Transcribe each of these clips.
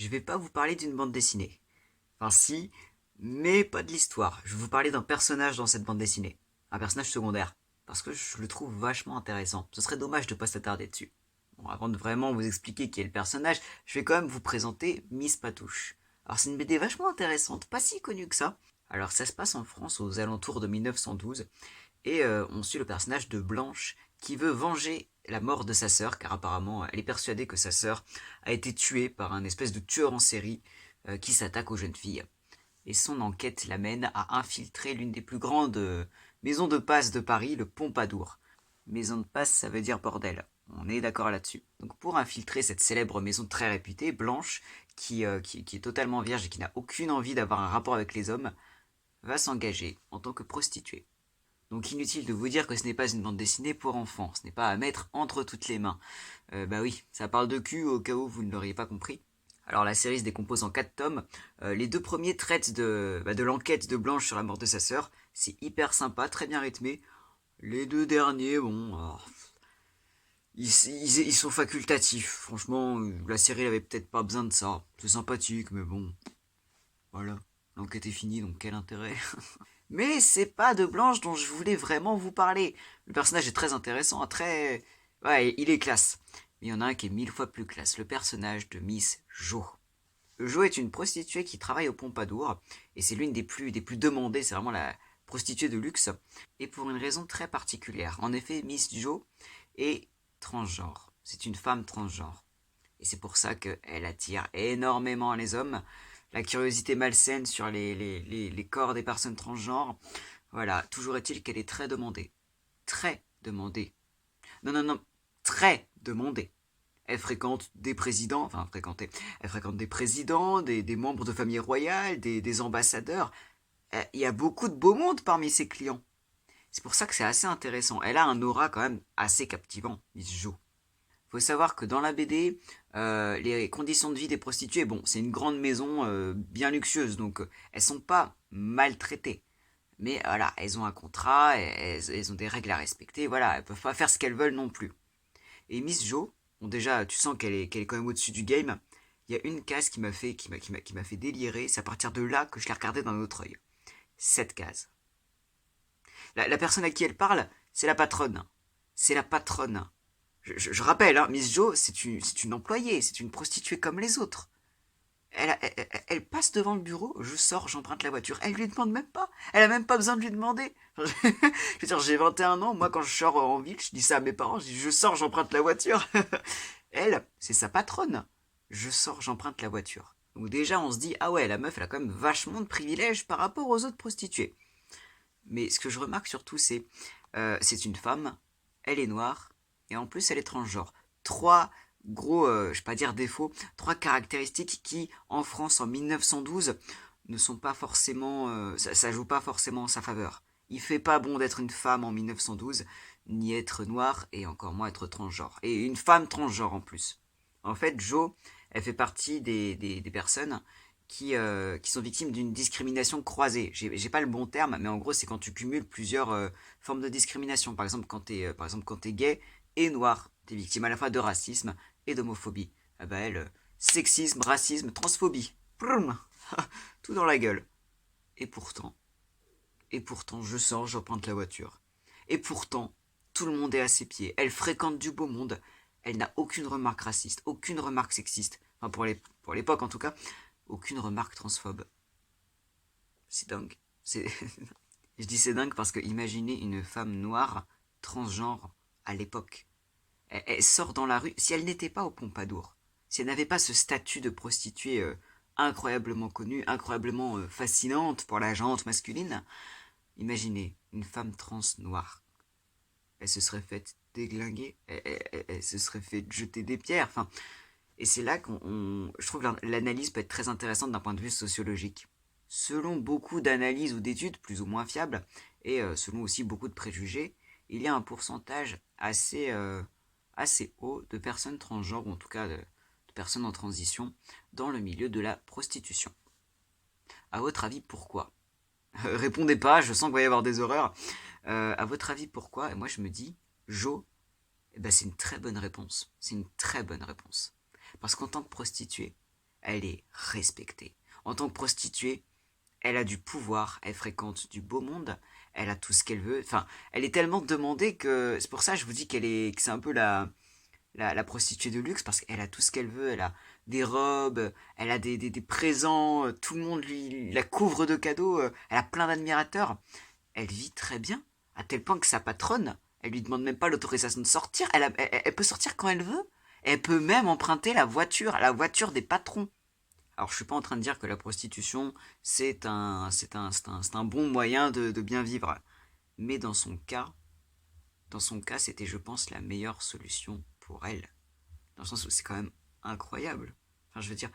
je vais pas vous parler d'une bande dessinée. Enfin si, mais pas de l'histoire. Je vais vous parler d'un personnage dans cette bande dessinée. Un personnage secondaire. Parce que je le trouve vachement intéressant. Ce serait dommage de pas s'attarder dessus. Bon, avant de vraiment vous expliquer qui est le personnage, je vais quand même vous présenter Miss Patouche. Alors c'est une BD vachement intéressante, pas si connue que ça. Alors ça se passe en France aux alentours de 1912 et on suit le personnage de Blanche qui veut venger la mort de sa sœur car apparemment elle est persuadée que sa sœur a été tuée par un espèce de tueur en série qui s'attaque aux jeunes filles. Et son enquête l'amène à infiltrer l'une des plus grandes maisons de passe de Paris, le Pompadour. Maison de passe, ça veut dire bordel. On est d'accord là-dessus. Donc pour infiltrer cette célèbre maison très réputée, Blanche, qui est totalement vierge et qui n'a aucune envie d'avoir un rapport avec les hommes, va s'engager en tant que prostituée. Donc inutile de vous dire que ce n'est pas une bande dessinée pour enfants, ce n'est pas à mettre entre toutes les mains. Bah oui, ça parle de cul au cas où vous ne l'auriez pas compris. Alors la série se décompose en 4 tomes. Les deux premiers traitent de l'enquête de Blanche sur la mort de sa sœur. C'est hyper sympa, très bien rythmé. Les deux derniers, bon, ils sont facultatifs. Franchement, la série avait peut-être pas besoin de ça. C'est sympathique, mais bon, voilà. L'enquête est finie, donc quel intérêt. Mais c'est pas de Blanche dont je voulais vraiment vous parler. Le personnage est très intéressant, très... Ouais, il est classe. Mais il y en a un qui est 1000 fois plus classe, le personnage de Miss Jo. Jo est une prostituée qui travaille au Pompadour, et c'est l'une des plus demandées, c'est vraiment la prostituée de luxe, et pour une raison très particulière. En effet, Miss Jo est transgenre. C'est une femme transgenre. Et c'est pour ça qu'elle attire énormément les hommes. La curiosité malsaine sur les corps des personnes transgenres. Voilà, toujours est-il qu'elle est très demandée. Très demandée. Non, non, non, très demandée. Elle fréquente des présidents, enfin fréquenter, elle fréquente des présidents, des membres de famille royale, des ambassadeurs. Il y a beaucoup de beau monde parmi ses clients. C'est pour ça que c'est assez intéressant. Elle a un aura quand même assez captivant, Miss Jo. Faut savoir que dans la BD, les conditions de vie des prostituées, bon, c'est une grande maison bien luxueuse, donc elles sont pas maltraitées. Mais voilà, elles ont un contrat, elles ont des règles à respecter, voilà, elles peuvent pas faire ce qu'elles veulent non plus. Et Miss Jo, bon déjà, tu sens qu'elle est quand même au-dessus du game. Il y a une case qui m'a fait délirer, c'est à partir de là que je l'ai regardée d'un autre œil. Cette case. La personne à qui elle parle, c'est la patronne. C'est la patronne. Je rappelle, hein, Miss Jo, c'est une employée, c'est une prostituée comme les autres. Elle passe devant le bureau, je sors, j'emprunte la voiture. Elle lui demande même pas. Elle a même pas besoin de lui demander. Je veux dire, j'ai 21 ans, moi quand je sors en ville, je dis ça à mes parents, je dis je sors, j'emprunte la voiture. Elle, c'est sa patronne. Je sors, j'emprunte la voiture. Donc déjà, on se dit, ah ouais, la meuf, elle a quand même vachement de privilèges par rapport aux autres prostituées. Mais ce que je remarque surtout, c'est une femme, elle est noire, et en plus elle est transgenre. Trois gros, je vais pas dire défauts, trois caractéristiques qui, en France en 1912, ne sont pas forcément, ça joue pas forcément en sa faveur. Il fait pas bon d'être une femme en 1912, ni être noire, et encore moins être transgenre. Et une femme transgenre en plus. En fait, Jo, elle fait partie des personnes qui sont victimes d'une discrimination croisée. J'ai pas le bon terme, mais en gros, c'est quand tu cumules plusieurs formes de discrimination. Par exemple, quand t'es gay et noir, t'es victime à la fois de racisme et d'homophobie. Ah bah elle, sexisme, racisme, transphobie. Proum. Tout dans la gueule. Et pourtant, et pourtant, je sors, j'emprunte la voiture. Et pourtant, tout le monde est à ses pieds. Elle fréquente du beau monde. Elle n'a aucune remarque raciste, aucune remarque sexiste. Enfin, pour l'époque en tout cas, aucune remarque transphobe. C'est dingue. C'est... Je dis c'est dingue parce que imaginez une femme noire, transgenre, à l'époque. Elle sort dans la rue, si elle n'était pas au Pompadour, si elle n'avait pas ce statut de prostituée incroyablement connue, incroyablement fascinante pour la gente masculine, imaginez une femme trans noire. Elle se serait faite déglinguer, elle se serait fait jeter des pierres, enfin... Et c'est là je trouve que l'analyse peut être très intéressante d'un point de vue sociologique. Selon beaucoup d'analyses ou d'études plus ou moins fiables, et selon aussi beaucoup de préjugés, il y a un pourcentage assez haut de personnes transgenres, ou en tout cas de personnes en transition, dans le milieu de la prostitution. À votre avis, pourquoi? Répondez pas, je sens qu'il va y avoir des horreurs. À votre avis, pourquoi? Et moi je me dis, Jo, eh ben, c'est une très bonne réponse. C'est une très bonne réponse. Parce qu'en tant que prostituée, elle est respectée. En tant que prostituée, elle a du pouvoir, elle fréquente du beau monde, elle a tout ce qu'elle veut. Enfin, elle est tellement demandée que c'est pour ça que je vous dis que c'est un peu la prostituée de luxe parce qu'elle a tout ce qu'elle veut. Elle a des robes, elle a des présents, tout le monde la couvre de cadeaux, elle a plein d'admirateurs. Elle vit très bien, à tel point que sa patronne, elle lui demande même pas l'autorisation de sortir. Elle peut sortir quand elle veut. Elle peut même emprunter la voiture des patrons. Alors je suis pas en train de dire que la prostitution c'est un bon moyen de bien vivre, mais dans son cas c'était je pense la meilleure solution pour elle, dans le sens où c'est quand même incroyable. Enfin je veux dire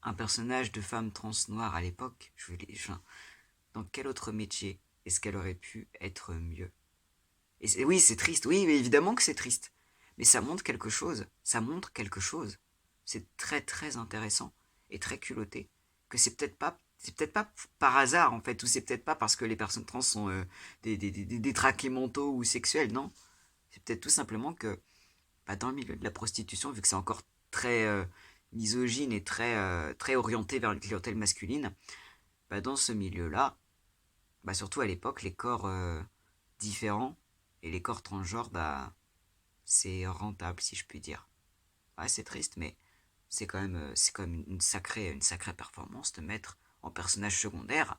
un personnage de femme trans noire à l'époque, dans quel autre métier est-ce qu'elle aurait pu être mieux? Oui c'est triste, oui mais évidemment que c'est triste, mais ça montre quelque chose. C'est très très intéressant et très culotté que c'est peut-être pas par hasard en fait, ou c'est peut-être pas parce que les personnes trans sont des détraqués mentaux ou sexuels, non. C'est peut-être tout simplement que dans le milieu de la prostitution, vu que c'est encore très misogyne et très orienté vers la clientèle masculine, dans ce milieu-là, surtout à l'époque, les corps différents et les corps transgenres, c'est rentable si je puis dire. Ouais, c'est triste, mais c'est quand même une sacrée performance de mettre en personnage secondaire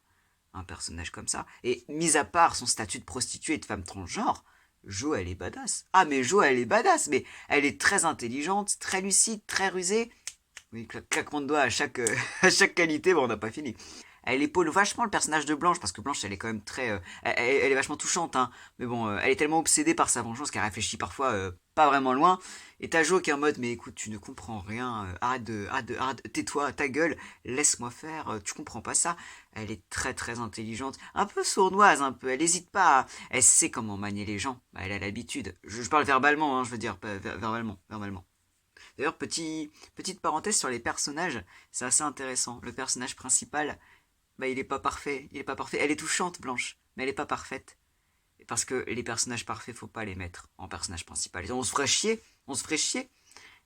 un personnage comme ça. Et mis à part son statut de prostituée et de femme transgenre, Jo, elle est badass. Ah, mais Jo, elle est badass, mais elle est très intelligente, très lucide, très rusée. Oui, claquement de doigts à chaque, à chaque qualité, bon, on n'a pas fini. Elle épaule vachement le personnage de Blanche, parce que Blanche, elle est quand même elle est vachement touchante, hein. Mais bon, elle est tellement obsédée par sa vengeance qu'elle réfléchit parfois pas vraiment loin. Et t'as Jo qui est en mode, mais écoute, tu ne comprends rien, arrête, tais-toi, ta gueule, laisse-moi faire, tu comprends pas ça. Elle est très très intelligente, un peu sournoise, un peu, elle hésite pas, elle sait comment manier les gens, elle a l'habitude. Je parle verbalement, hein, je veux dire, pas verbalement. D'ailleurs, petite parenthèse sur les personnages, c'est assez intéressant. Le personnage principal, il est pas parfait. Il est pas parfait. Elle est touchante, Blanche, mais elle est pas parfaite. Parce que les personnages parfaits, faut pas les mettre en personnage principal. On se ferait chier,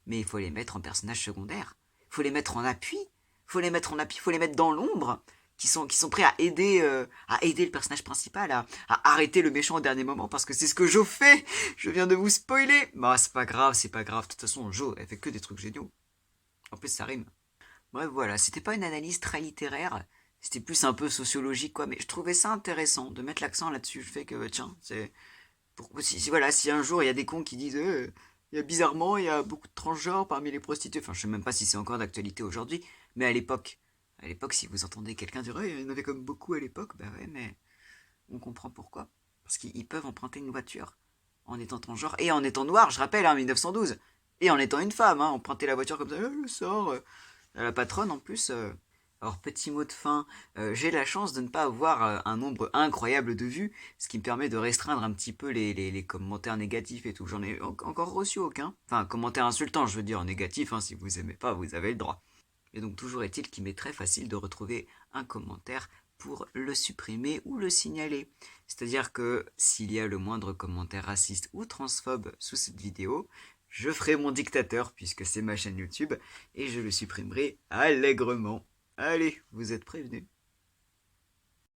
mais il faut les mettre en personnage secondaire. Il faut les mettre en appui. Il faut les mettre dans l'ombre, qui sont prêts à aider le personnage principal, à arrêter le méchant au dernier moment, parce que c'est ce que Jo fait. Je viens de vous spoiler. C'est pas grave, c'est pas grave. De toute façon, Jo, elle fait que des trucs géniaux. En plus, ça rime. Bref, voilà, c'était pas une analyse très littéraire, c'était plus un peu sociologique, quoi, mais je trouvais ça intéressant de mettre l'accent là-dessus. Je fais que, tiens, voilà, si un jour il y a des cons qui disent, bizarrement, il y a beaucoup de transgenres parmi les prostituées, enfin, je sais même pas si c'est encore d'actualité aujourd'hui, mais à l'époque, si vous entendez quelqu'un dire, il y en avait comme beaucoup à l'époque, ouais, mais on comprend pourquoi. Parce qu'ils peuvent emprunter une voiture en étant transgenre et en étant noir, je rappelle, 1912, et en étant une femme, emprunter la voiture comme ça, le sort. La patronne en plus. Alors petit mot de fin, j'ai la chance de ne pas avoir un nombre incroyable de vues, ce qui me permet de restreindre un petit peu les commentaires négatifs et tout. J'en ai encore reçu aucun. Enfin, commentaires insultants, je veux dire, négatifs, si vous aimez pas, vous avez le droit. Et donc toujours est-il qu'il m'est très facile de retrouver un commentaire pour le supprimer ou le signaler. C'est-à-dire que s'il y a le moindre commentaire raciste ou transphobe sous cette vidéo, je ferai mon dictateur puisque c'est ma chaîne YouTube et je le supprimerai allègrement. Allez, vous êtes prévenus.